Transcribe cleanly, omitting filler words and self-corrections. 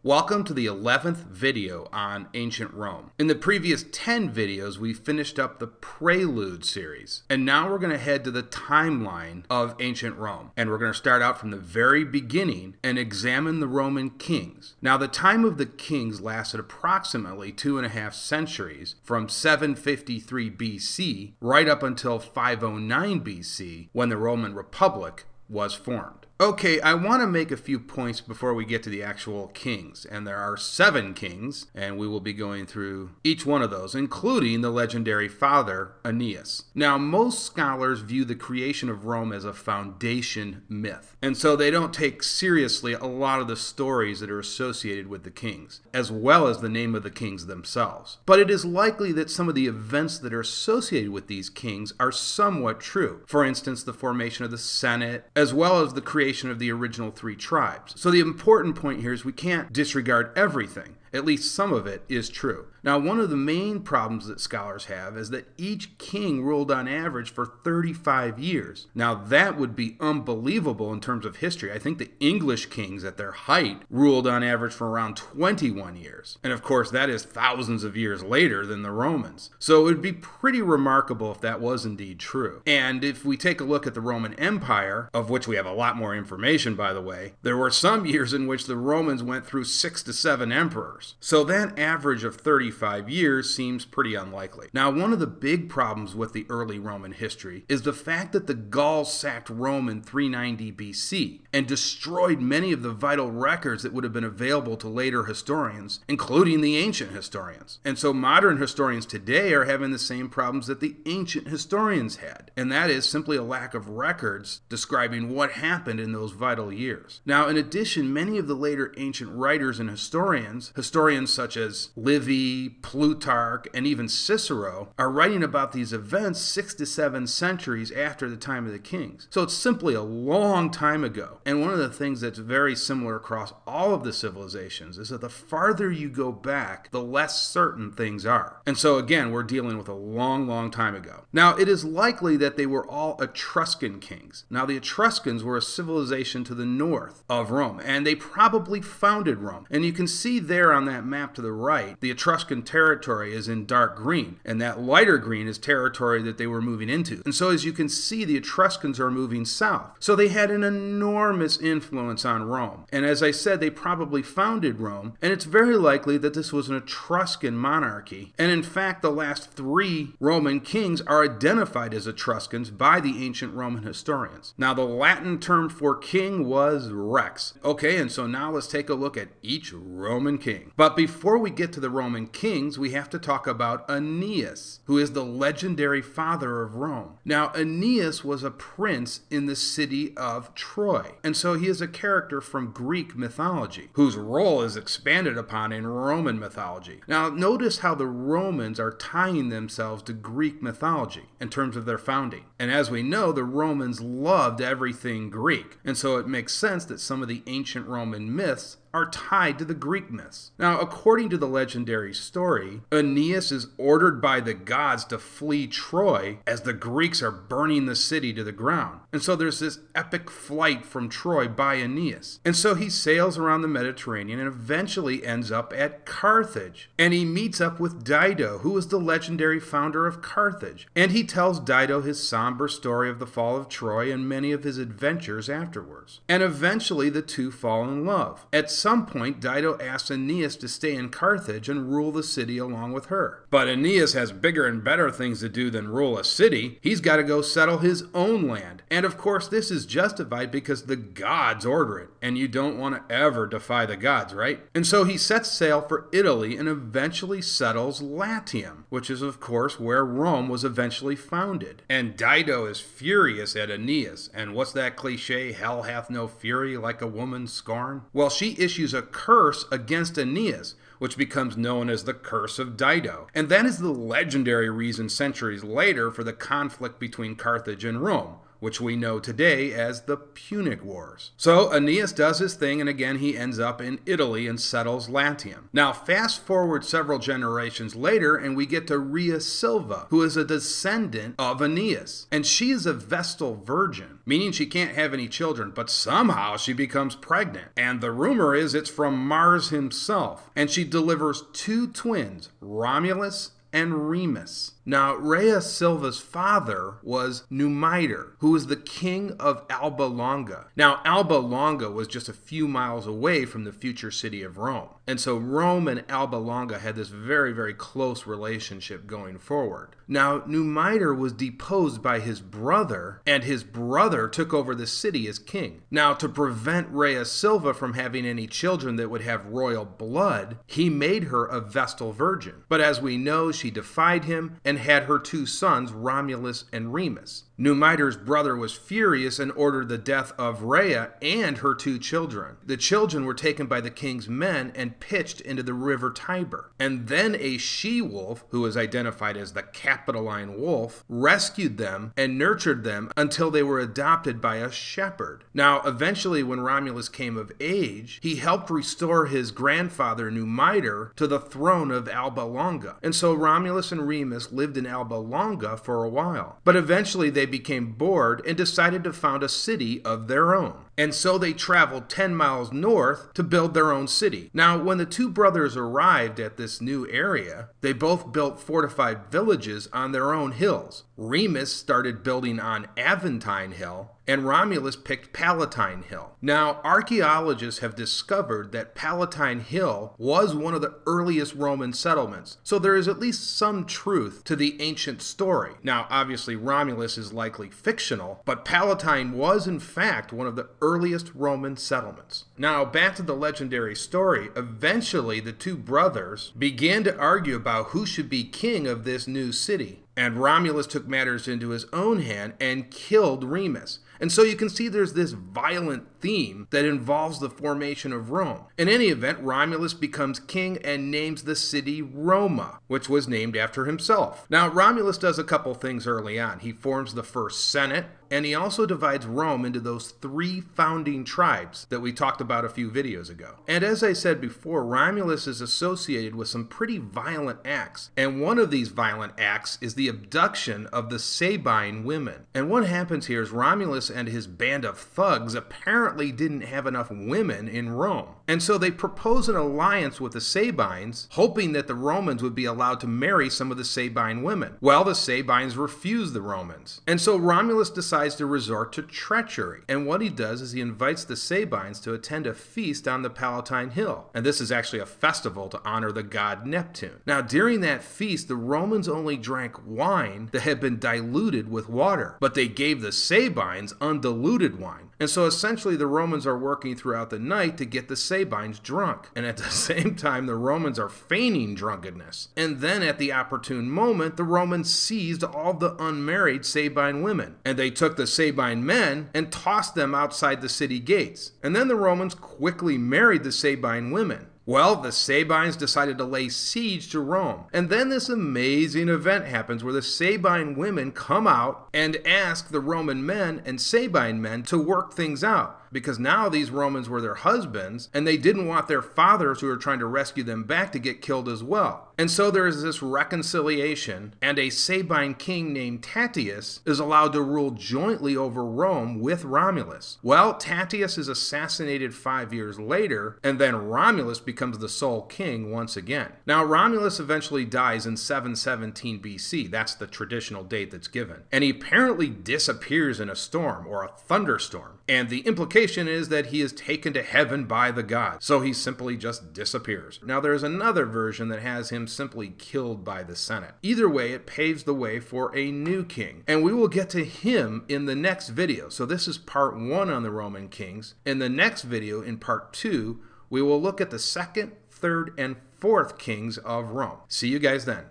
Welcome to the 11th video on ancient Rome. In the previous 10 videos, we finished up the Prelude series, and now we're going to head to the timeline of ancient Rome, and we're going to start out from the very beginning and examine the Roman kings. Now, the time of the kings lasted approximately 2.5 centuries, from 753 BC right up until 509 BC, when the Roman Republic was formed. Okay, I want to make a few points before we get to the actual kings, and there are 7 kings, and we will be going through each one of those, including the legendary father, Aeneas. Now, most scholars view the creation of Rome as a foundation myth, and so they don't take seriously a lot of the stories that are associated with the kings, as well as the name of the kings themselves. But it is likely that some of the events that are associated with these kings are somewhat true. For instance, the formation of the Senate, as well as the creation of the original 3 tribes. So the important point here is we can't disregard everything. At least some of it is true. Now, one of the main problems that scholars have is that each king ruled on average for 35 years. Now, that would be unbelievable in terms of history. I think the English kings at their height ruled on average for around 21 years. And of course, that is thousands of years later than the Romans. So it would be pretty remarkable if that was indeed true. And if we take a look at the Roman Empire, of which we have a lot more information, by the way, there were some years in which the Romans went through 6 to 7 emperors. So that average of 35 years seems pretty unlikely. Now, one of the big problems with the early Roman history is the fact that the Gauls sacked Rome in 390 BC and destroyed many of the vital records that would have been available to later historians, including the ancient historians. And so modern historians today are having the same problems that the ancient historians had, and that is simply a lack of records describing what happened in those vital years. Now, in addition, many of the later ancient writers and historians such as Livy, Plutarch, and even Cicero are writing about these events 6 to 7 centuries after the time of the kings. So it's simply a long time ago. And one of the things that's very similar across all of the civilizations is that the farther you go back, the less certain things are. And so again, we're dealing with a long, long time ago. Now, it is likely that they were all Etruscan kings. Now, the Etruscans were a civilization to the north of Rome, and they probably founded Rome. And you can see there on that map to the right, the Etruscan territory is in dark green, and that lighter green is territory that they were moving into. And so as you can see, the Etruscans are moving south. So they had an enormous influence on Rome. And as I said, they probably founded Rome, and it's very likely that this was an Etruscan monarchy. And in fact, the last 3 Roman kings are identified as Etruscans by the ancient Roman historians. Now, the Latin term for king was rex. Okay, and so now let's take a look at each Roman king. But before we get to the Roman kings, we have to talk about Aeneas, who is the legendary father of Rome. Now, Aeneas was a prince in the city of Troy, and so he is a character from Greek mythology, whose role is expanded upon in Roman mythology. Now, notice how the Romans are tying themselves to Greek mythology in terms of their founding. And as we know, the Romans loved everything Greek, and so it makes sense that some of the ancient Roman myths are tied to the Greek myths. Now, according to the legendary story, Aeneas is ordered by the gods to flee Troy as the Greeks are burning the city to the ground. And so there's this epic flight from Troy by Aeneas. And so he sails around the Mediterranean and eventually ends up at Carthage. And he meets up with Dido, who is the legendary founder of Carthage. And he tells Dido his somber story of the fall of Troy and many of his adventures afterwards. And eventually the two fall in love. At some point, Dido asks Aeneas to stay in Carthage and rule the city along with her. But Aeneas has bigger and better things to do than rule a city. He's got to go settle his own land. And of course, this is justified because the gods order it, and you don't want to ever defy the gods, right? And so he sets sail for Italy and eventually settles Latium, which is of course where Rome was eventually founded. And Dido is furious at Aeneas. And what's that cliche, hell hath no fury like a woman's scorn? Well, she issues a curse against Aeneas, which becomes known as the Curse of Dido. And that is the legendary reason centuries later for the conflict between Carthage and Rome, which we know today as the Punic Wars. So Aeneas does his thing, and again he ends up in Italy and settles Latium. Now fast forward several generations later, and we get to Rhea Silva, who is a descendant of Aeneas. And she is a Vestal virgin, meaning she can't have any children, but somehow she becomes pregnant. And the rumor is it's from Mars himself. And she delivers 2 twins, Romulus and Remus. Now, Rhea Silva's father was Numitor, who was the king of Alba Longa. Now, Alba Longa was just a few miles away from the future city of Rome. And so Rome and Alba Longa had this very, very close relationship going forward. Now, Numitor was deposed by his brother, and his brother took over the city as king. Now, to prevent Rhea Silva from having any children that would have royal blood, he made her a Vestal virgin. But as we know, she defied him and had her 2 sons, Romulus and Remus. Numitor's brother was furious and ordered the death of Rhea and her 2 children. The children were taken by the king's men and pitched into the river Tiber. And then a she-wolf, who was identified as the Capitoline wolf, rescued them and nurtured them until they were adopted by a shepherd. Now, eventually, when Romulus came of age, he helped restore his grandfather Numitor to the throne of Alba Longa. And so Romulus and Remus lived in Alba Longa for a while. But eventually they became bored and decided to found a city of their own. And so they traveled 10 miles north to build their own city. Now, when the 2 brothers arrived at this new area, they both built fortified villages on their own hills. Remus started building on Aventine Hill, and Romulus picked Palatine Hill. Now, archaeologists have discovered that Palatine Hill was one of the earliest Roman settlements, so there is at least some truth to the ancient story. Now, obviously, Romulus is likely fictional, but Palatine was, in fact, one of the earliest Roman settlements. Now, back to the legendary story, eventually the 2 brothers began to argue about who should be king of this new city. And Romulus took matters into his own hand and killed Remus. And so you can see there's this violent theme that involves the formation of Rome. In any event, Romulus becomes king and names the city Roma, which was named after himself. Now, Romulus does a couple things early on. He forms the first Senate, and he also divides Rome into those 3 founding tribes that we talked about a few videos ago. And as I said before, Romulus is associated with some pretty violent acts. And one of these violent acts is the abduction of the Sabine women. And what happens here is Romulus and his band of thugs apparently didn't have enough women in Rome. And so they propose an alliance with the Sabines, hoping that the Romans would be allowed to marry some of the Sabine women. Well, the Sabines refuse the Romans. And so Romulus decides to resort to treachery. And what he does is he invites the Sabines to attend a feast on the Palatine Hill. And this is actually a festival to honor the god Neptune. Now, during that feast, the Romans only drank wine that had been diluted with water, but they gave the Sabines undiluted wine. And so essentially the Romans are working throughout the night to get the Sabines drunk. And at the same time, the Romans are feigning drunkenness. And then at the opportune moment, the Romans seized all the unmarried Sabine women. And they took the Sabine men and tossed them outside the city gates. And then the Romans quickly married the Sabine women. Well, the Sabines decided to lay siege to Rome. And then this amazing event happens where the Sabine women come out and ask the Roman men and Sabine men to work things out. Because now these Romans were their husbands, and they didn't want their fathers who were trying to rescue them back to get killed as well. And so there is this reconciliation, and a Sabine king named Tatius is allowed to rule jointly over Rome with Romulus. Well, Tatius is assassinated 5 years later, and then Romulus becomes the sole king once again. Now, Romulus eventually dies in 717 BC. That's the traditional date that's given. And he apparently disappears in a storm, or a thunderstorm. And the implication is that he is taken to heaven by the gods. So he simply just disappears. Now there's another version that has him simply killed by the Senate. Either way, it paves the way for a new king. And we will get to him in the next video. So this is part 1 on the Roman kings. In the next video, in part 2, we will look at the 2nd, 3rd, and 4th kings of Rome. See you guys then.